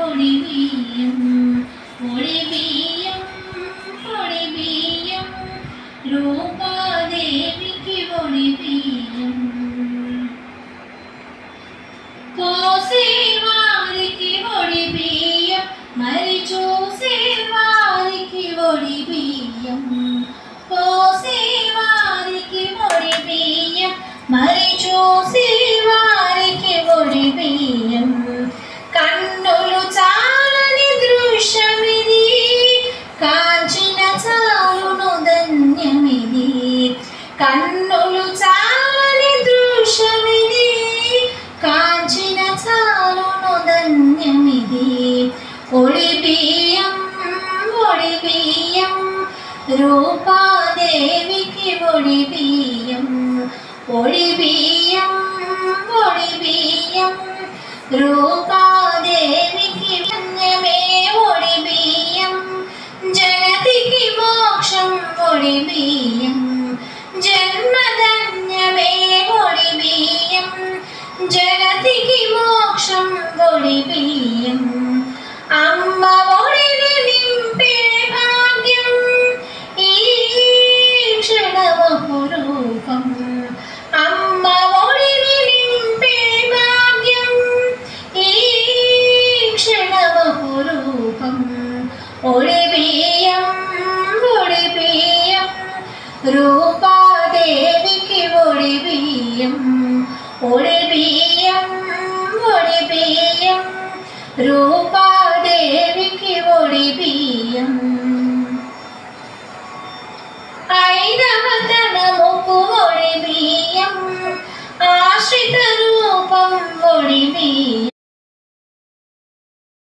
ഒളിബിയം ഒളിബിയം ഒളിബിയം രൂപാദേവിക്ക് ഒളിബിയം കോസേവാരിക്ക് ഒളിബിയം മരിച്ചോസേവാരിക്ക് ഒളിബിയം കോസേവാരിക്ക് ഒളിബിയം മരിച്ചോസേവാരിക്ക് ഒളിബിയം కన్నులు చాలని దృశ్యమిది కాంచిన చాలును ధన్యమిది కన్నులు చాలని దృశ్యమిది కాంచిన చాలును ధన్యమిది ఒడిబియ్యం ఒడిబియ్యం రూపాదేవికి ఒడిబియ్యం ఒడిబియ్యం ఒడిబియ్యం రూపాదేవికి ధన్యమే ఒడిబియ్యం జగతికి మోక్షం ఒడిబియ్యం జన్మధన్యమే ఒడిబియ్యం జగతికి మోక్షం ఒడిబియ్యం అమ్మ ఒడిని నింపే భాగ్యం ఈ క్షణమపురూపం అమ్మ ఒడిని నింపే భాగ్యం ఈ క్షణమపురూపం ఒడిబియ్యం ఒడిబియ్యం రూపాదేవికి ఒడిబియ్యం ఒడిబియ్యం ఒడిబియ్యం రూపాదేవికి ఒడిబియ్యం ఐదవతనముకు ఒడిబియ్యం ఆశ్రిత రూపం ఒడిబియ్యం